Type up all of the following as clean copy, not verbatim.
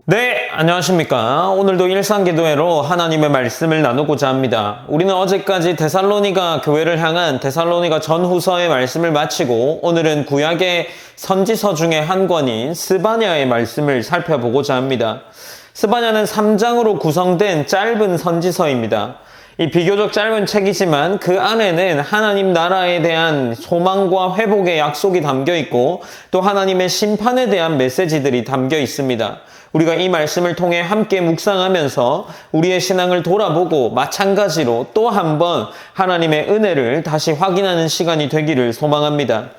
네, 안녕하십니까. 오늘도 일상기도회로 하나님의 말씀을 나누고자 합니다. 우리는 어제까지 데살로니가 교회를 향한 데살로니가 전후서의 말씀을 마치고 오늘은 구약의 선지서 중에 한 권인 스바냐의 말씀을 살펴보고자 합니다. 스바냐는 3장으로 구성된 짧은 선지서입니다. 이 비교적 짧은 책이지만 그 안에는 하나님 나라에 대한 소망과 회복의 약속이 담겨 있고 또 하나님의 심판에 대한 메시지들이 담겨 있습니다. 우리가 이 말씀을 통해 함께 묵상하면서 우리의 신앙을 돌아보고 마찬가지로 또 한 번 하나님의 은혜를 다시 확인하는 시간이 되기를 소망합니다.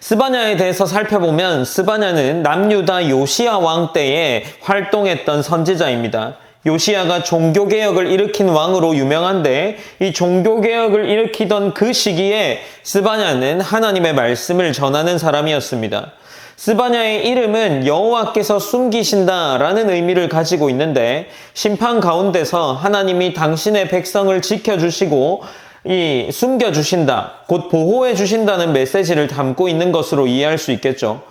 스바냐에 대해서 살펴보면 스바냐는 남유다 요시야 왕 때에 활동했던 선지자입니다. 요시야가 종교개혁을 일으킨 왕으로 유명한데 이 종교개혁을 일으키던 그 시기에 스바냐는 하나님의 말씀을 전하는 사람이었습니다. 스바냐의 이름은 여호와께서 숨기신다라는 의미를 가지고 있는데 심판 가운데서 하나님이 당신의 백성을 지켜주시고 숨겨주신다, 곧 보호해주신다는 메시지를 담고 있는 것으로 이해할 수 있겠죠.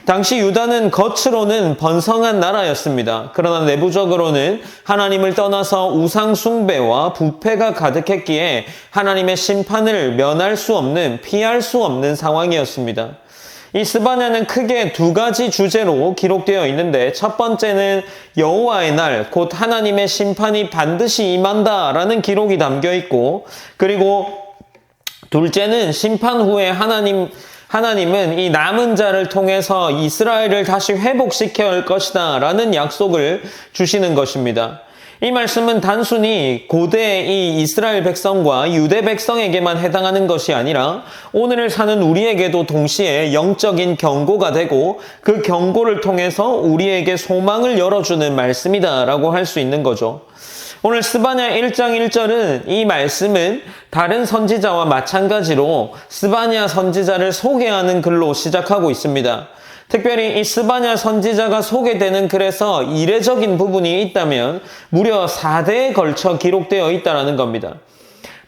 당시 유다는 겉으로는 번성한 나라였습니다. 그러나 내부적으로는 하나님을 떠나서 우상 숭배와 부패가 가득했기에 하나님의 심판을 면할 수 없는, 피할 수 없는 상황이었습니다. 이 스바냐는 크게 두 가지 주제로 기록되어 있는데 첫 번째는 여호와의 날, 곧 하나님의 심판이 반드시 임한다라는 기록이 담겨 있고, 그리고 둘째는 심판 후에 하나님은 이 남은 자를 통해서 이스라엘을 다시 회복시켜야 할 것이다 라는 약속을 주시는 것입니다. 이 말씀은 단순히 고대 이 이스라엘 백성과 유대 백성에게만 해당하는 것이 아니라 오늘을 사는 우리에게도 동시에 영적인 경고가 되고 그 경고를 통해서 우리에게 소망을 열어주는 말씀이다라고 할 수 있는 거죠. 오늘 스바냐 1장 1절은 이 말씀은 다른 선지자와 마찬가지로 스바냐 선지자를 소개하는 글로 시작하고 있습니다. 특별히 이 스바냐 선지자가 소개되는 글에서 이례적인 부분이 있다면 무려 4대에 걸쳐 기록되어 있다는 겁니다.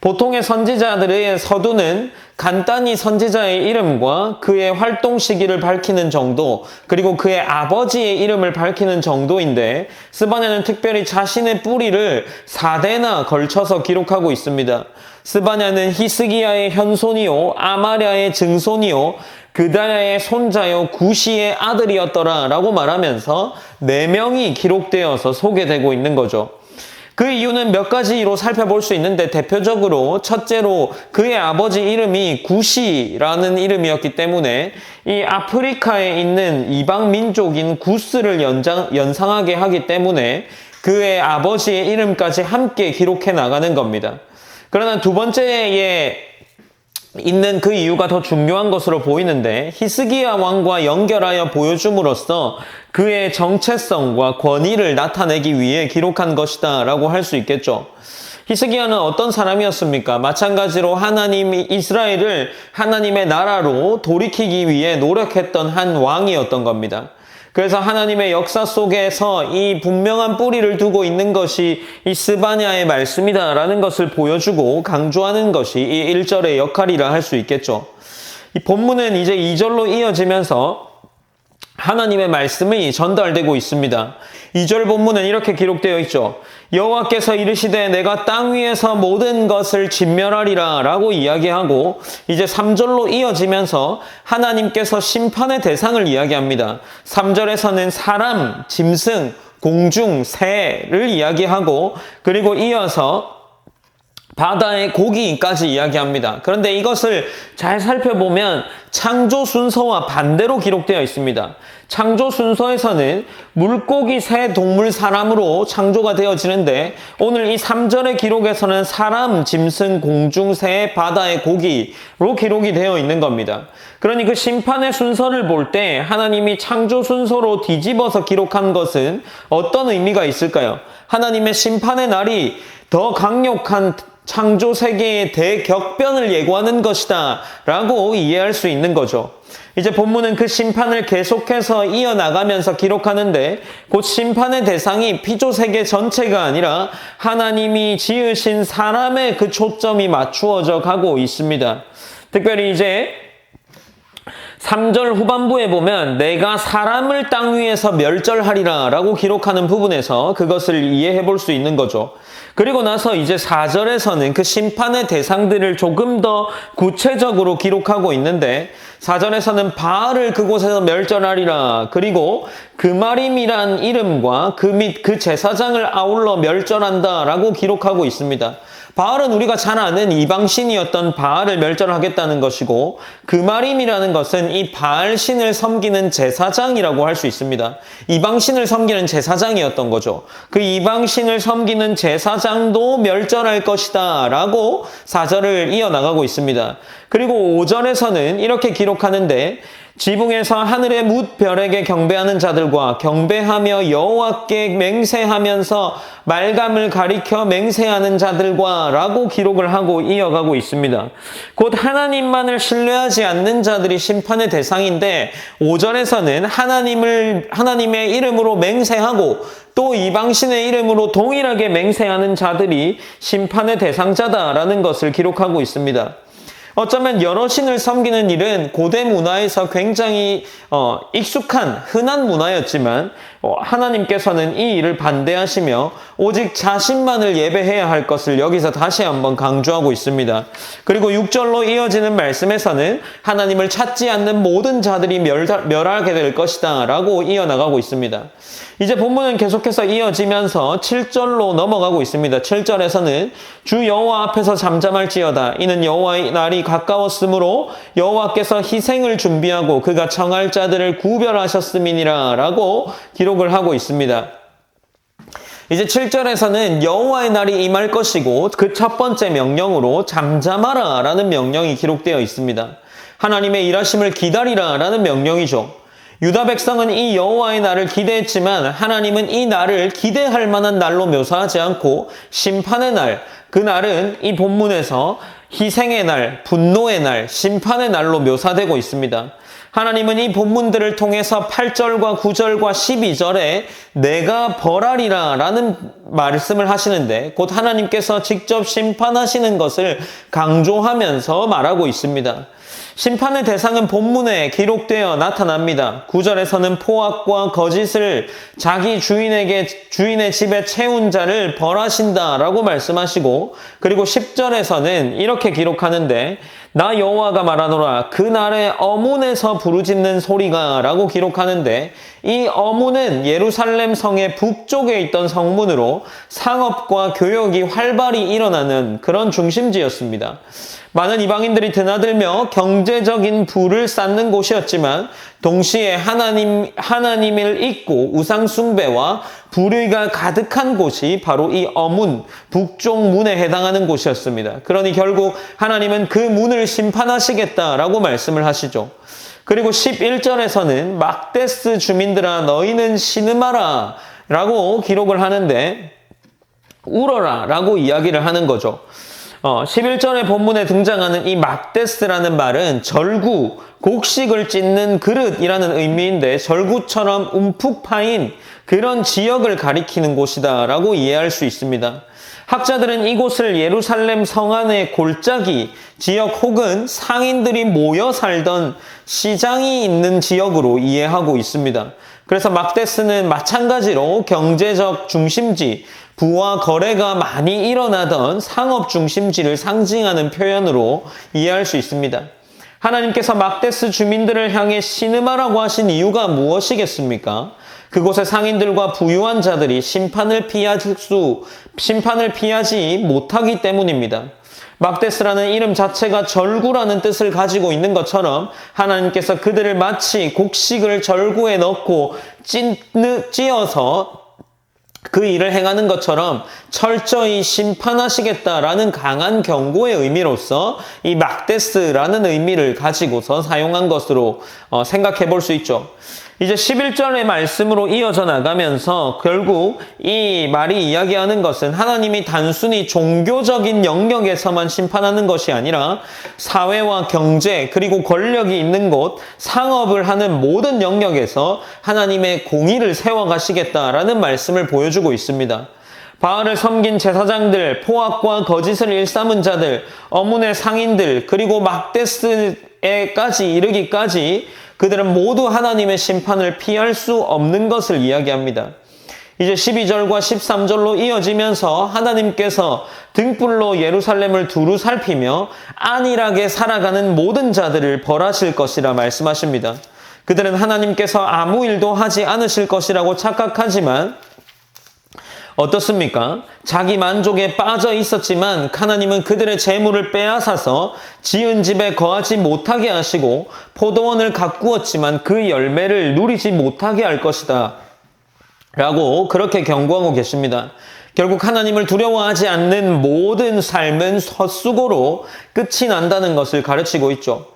보통의 선지자들의 서두는 간단히 선지자의 이름과 그의 활동 시기를 밝히는 정도, 그리고 그의 아버지의 이름을 밝히는 정도인데 스바냐는 특별히 자신의 뿌리를 4대나 걸쳐서 기록하고 있습니다. 스바냐는 히스기야의 현손이요, 아마랴의 증손이요, 그다야의 손자요, 구시의 아들이었더라 라고 말하면서 4명이 기록되어서 소개되고 있는 거죠. 그 이유는 몇 가지로 살펴볼 수 있는데 대표적으로 첫째로 그의 아버지 이름이 구시라는 이름이었기 때문에 이 아프리카에 있는 이방 민족인 구스를 연상하게 하기 때문에 그의 아버지의 이름까지 함께 기록해 나가는 겁니다. 그러나 두 번째에 있는 그 이유가 더 중요한 것으로 보이는데 히스기야 왕과 연결하여 보여줌으로써 그의 정체성과 권위를 나타내기 위해 기록한 것이다 라고 할 수 있겠죠. 히스기야는 어떤 사람이었습니까? 마찬가지로 하나님이 이스라엘을 하나님의 나라로 돌이키기 위해 노력했던 한 왕이었던 겁니다. 그래서 하나님의 역사 속에서 이 분명한 뿌리를 두고 있는 것이 이 스바냐의 말씀이다라는 것을 보여주고 강조하는 것이 이 1절의 역할이라 할 수 있겠죠. 이 본문은 이제 2절로 이어지면서 하나님의 말씀이 전달되고 있습니다. 2절 본문은 이렇게 기록되어 있죠. 여호와께서 이르시되 내가 땅 위에서 모든 것을 진멸하리라 라고 이야기하고 이제 3절로 이어지면서 하나님께서 심판의 대상을 이야기합니다. 3절에서는 사람, 짐승, 공중, 새를 이야기하고 그리고 이어서 바다의 고기까지 이야기합니다. 그런데 이것을 잘 살펴보면 창조 순서와 반대로 기록되어 있습니다. 창조 순서에서는 물고기, 새, 동물, 사람으로 창조가 되어지는데 오늘 이 3절의 기록에서는 사람, 짐승, 공중, 새, 바다의 고기로 기록이 되어 있는 겁니다. 그러니 그 심판의 순서를 볼 때 하나님이 창조 순서로 뒤집어서 기록한 것은 어떤 의미가 있을까요? 하나님의 심판의 날이 더 강력한 창조 세계의 대격변을 예고하는 것이다 라고 이해할 수 있는 거죠. 이제 본문은 그 심판을 계속해서 이어나가면서 기록하는데 곧 심판의 대상이 피조 세계 전체가 아니라 하나님이 지으신 사람의 그 초점이 맞추어져 가고 있습니다. 특별히 이제 3절 후반부에 보면 내가 사람을 땅 위에서 멸절하리라 라고 기록하는 부분에서 그것을 이해해 볼 수 있는 거죠. 그리고 나서 이제 4절에서는 그 심판의 대상들을 조금 더 구체적으로 기록하고 있는데 4절에서는 바알을 그곳에서 멸절하리라, 그리고 그마림이란 이름과 그 및 그 제사장을 아울러 멸절한다 라고 기록하고 있습니다. 바알은 우리가 잘 아는 이방신이었던 바알을 멸절하겠다는 것이고, 그마림이라는 것은 이 바알신을 섬기는 제사장이라고 할 수 있습니다. 이방신을 섬기는 제사장이었던 거죠. 그 이방신을 섬기는 제사장도 멸절할 것이다 라고 4절을 이어나가고 있습니다. 그리고 5절에서는 이렇게 기록하는데, 지붕에서 하늘의 뭇 별에게 경배하는 자들과 경배하며 여호와께 맹세하면서 말감을 가리켜 맹세하는 자들과 라고 기록을 하고 이어가고 있습니다. 곧 하나님만을 신뢰하지 않는 자들이 심판의 대상인데, 5절에서는 하나님의 이름으로 맹세하고 또 이방신의 이름으로 동일하게 맹세하는 자들이 심판의 대상자다라는 것을 기록하고 있습니다. 어쩌면 여러 신을 섬기는 일은 고대 문화에서 굉장히 익숙한 흔한 문화였지만 하나님께서는 이 일을 반대하시며 오직 자신만을 예배해야 할 것을 여기서 다시 한번 강조하고 있습니다. 그리고 6절로 이어지는 말씀에서는 하나님을 찾지 않는 모든 자들이 멸하게 될 것이다 라고 이어나가고 있습니다. 이제 본문은 계속해서 이어지면서 7절로 넘어가고 있습니다. 7절에서는 주 여호와 앞에서 잠잠할지어다. 이는 여호와의 날이 가까웠으므로 여호와께서 희생을 준비하고 그가 청할 자들을 구별하셨음이니라 라고 기록을 하고 있습니다. 이제 7절에서는 여호와의 날이 임할 것이고 그 첫 번째 명령으로 잠잠하라 라는 명령이 기록되어 있습니다. 하나님의 일하심을 기다리라 라는 명령이죠. 유다 백성은 이 여호와의 날을 기대했지만 하나님은 이 날을 기대할 만한 날로 묘사하지 않고 심판의 날, 그 날은 이 본문에서 희생의 날, 분노의 날, 심판의 날로 묘사되고 있습니다. 하나님은 이 본문들을 통해서 8절과 9절과 12절에 내가 벌하리라 라는 말씀을 하시는데, 곧 하나님께서 직접 심판하시는 것을 강조하면서 말하고 있습니다. 심판의 대상은 본문에 기록되어 나타납니다. 9절에서는 포악과 거짓을 자기 주인의 집에 채운 자를 벌하신다라고 말씀하시고, 그리고 10절에서는 이렇게 기록하는데 나 여호와가 말하노라 그날에 어문에서 부르짖는 소리가 라고 기록하는데, 이 어문은 예루살렘 성의 북쪽에 있던 성문으로 상업과 교역이 활발히 일어나는 그런 중심지였습니다. 많은 이방인들이 드나들며 경제적인 부를 쌓는 곳이었지만 동시에 하나님을 잊고 우상 숭배와 불의가 가득한 곳이 바로 이 어문, 북쪽 문에 해당하는 곳이었습니다. 그러니 결국 하나님은 그 문을 심판하시겠다라고 말씀을 하시죠. 그리고 11절에서는 막데스 주민들아 너희는 신음하라 라고 기록을 하는데, 울어라 라고 이야기를 하는 거죠. 11절의 본문에 등장하는 이 막데스라는 말은 절구, 곡식을 찢는 그릇이라는 의미인데, 절구처럼 움푹 파인 그런 지역을 가리키는 곳이다 라고 이해할 수 있습니다. 학자들은 이곳을 예루살렘 성 안의 골짜기 지역 혹은 상인들이 모여 살던 시장이 있는 지역으로 이해하고 있습니다. 그래서 막데스는 마찬가지로 경제적 중심지, 부와 거래가 많이 일어나던 상업 중심지를 상징하는 표현으로 이해할 수 있습니다. 하나님께서 막데스 주민들을 향해 신음하라고 하신 이유가 무엇이겠습니까? 그곳의 상인들과 부유한 자들이 심판을 피하지 못하기 때문입니다. 막데스라는 이름 자체가 절구라는 뜻을 가지고 있는 것처럼 하나님께서 그들을 마치 곡식을 절구에 넣고 찧어서 그 일을 행하는 것처럼 철저히 심판하시겠다라는 강한 경고의 의미로서 이 막데스라는 의미를 가지고서 사용한 것으로 생각해 볼 수 있죠. 이제 11절의 말씀으로 이어져 나가면서 결국 이 말이 이야기하는 것은 하나님이 단순히 종교적인 영역에서만 심판하는 것이 아니라 사회와 경제 그리고 권력이 있는 곳, 상업을 하는 모든 영역에서 하나님의 공의를 세워가시겠다라는 말씀을 보여주고 있습니다. 바알을 섬긴 제사장들, 포악과 거짓을 일삼은 자들, 어문의 상인들, 그리고 막데스에까지 이르기까지 그들은 모두 하나님의 심판을 피할 수 없는 것을 이야기합니다. 이제 12절과 13절로 이어지면서 하나님께서 등불로 예루살렘을 두루 살피며 안일하게 살아가는 모든 자들을 벌하실 것이라 말씀하십니다. 그들은 하나님께서 아무 일도 하지 않으실 것이라고 착각하지만 어떻습니까? 자기 만족에 빠져 있었지만 하나님은 그들의 재물을 빼앗아서 지은 집에 거하지 못하게 하시고 포도원을 가꾸었지만 그 열매를 누리지 못하게 할 것이다 라고 그렇게 경고하고 계십니다. 결국 하나님을 두려워하지 않는 모든 삶은 헛수고로 끝이 난다는 것을 가르치고 있죠.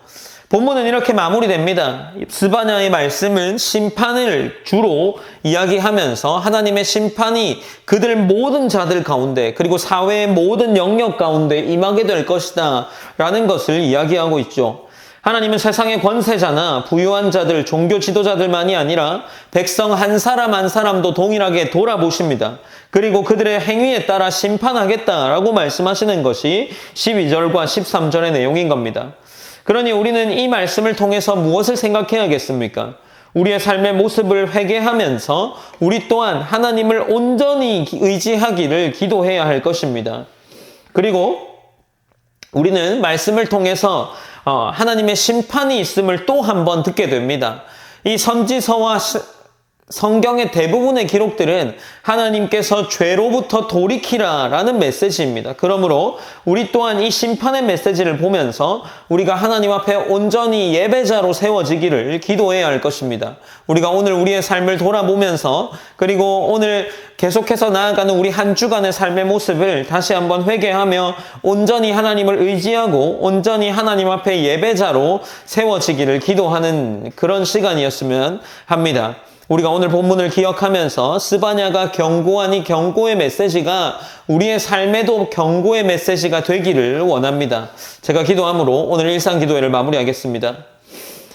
본문은 이렇게 마무리됩니다. 스바냐의 말씀은 심판을 주로 이야기하면서 하나님의 심판이 그들 모든 자들 가운데 그리고 사회의 모든 영역 가운데 임하게 될 것이다 라는 것을 이야기하고 있죠. 하나님은 세상의 권세자나 부유한 자들, 종교 지도자들만이 아니라 백성 한 사람 한 사람도 동일하게 돌아보십니다. 그리고 그들의 행위에 따라 심판하겠다라고 말씀하시는 것이 12절과 13절의 내용인 겁니다. 그러니 우리는 이 말씀을 통해서 무엇을 생각해야겠습니까? 우리의 삶의 모습을 회개하면서 우리 또한 하나님을 온전히 의지하기를 기도해야 할 것입니다. 그리고 우리는 말씀을 통해서 하나님의 심판이 있음을 또 한 번 듣게 됩니다. 이 선지서와 성경의 대부분의 기록들은 하나님께서 죄로부터 돌이키라라는 메시지입니다. 그러므로 우리 또한 이 심판의 메시지를 보면서 우리가 하나님 앞에 온전히 예배자로 세워지기를 기도해야 할 것입니다. 우리가 오늘 우리의 삶을 돌아보면서 그리고 오늘 계속해서 나아가는 우리 한 주간의 삶의 모습을 다시 한번 회개하며 온전히 하나님을 의지하고 온전히 하나님 앞에 예배자로 세워지기를 기도하는 그런 시간이었으면 합니다. 우리가 오늘 본문을 기억하면서 스바냐가 경고한 이 경고의 메시지가 우리의 삶에도 경고의 메시지가 되기를 원합니다. 제가 기도함으로 오늘 일상기도회를 마무리하겠습니다.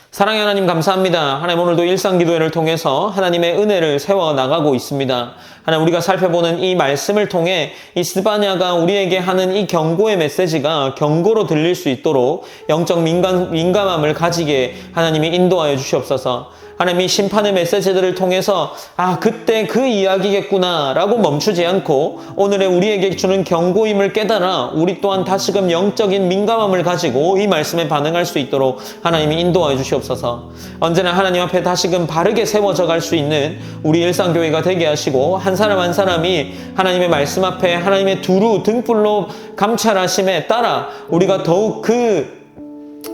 사랑의 하나님 감사합니다. 하나님 오늘도 일상기도회를 통해서 하나님의 은혜를 세워나가고 있습니다. 하나님 우리가 살펴보는 이 말씀을 통해 이 스바냐가 우리에게 하는 이 경고의 메시지가 경고로 들릴 수 있도록 영적 민감함을 가지게 하나님이 인도하여 주시옵소서. 하나님 이 심판의 메시지들을 통해서 그때 그 이야기겠구나 라고 멈추지 않고 오늘의 우리에게 주는 경고임을 깨달아 우리 또한 다시금 영적인 민감함을 가지고 이 말씀에 반응할 수 있도록 하나님이 인도하여 주시옵소서. 언제나 하나님 앞에 다시금 바르게 세워져 갈 수 있는 우리 일상교회가 되게 하시고 한 사람 한 사람이 하나님의 말씀 앞에 하나님의 두루 등불로 감찰하심에 따라 우리가 더욱 그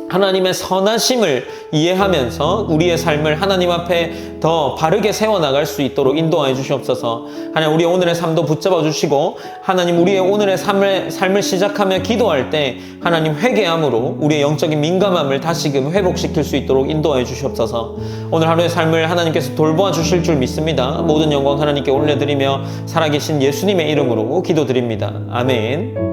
하나님의 선하심을 이해하면서 우리의 삶을 하나님 앞에 더 바르게 세워나갈 수 있도록 인도하여 주시옵소서. 하나님 우리의 오늘의 삶도 붙잡아 주시고 하나님 우리의 오늘의 삶을 시작하며 기도할 때 하나님 회개함으로 우리의 영적인 민감함을 다시금 회복시킬 수 있도록 인도하여 주시옵소서. 오늘 하루의 삶을 하나님께서 돌보아 주실 줄 믿습니다. 모든 영광 하나님께 올려드리며 살아계신 예수님의 이름으로 기도드립니다. 아멘.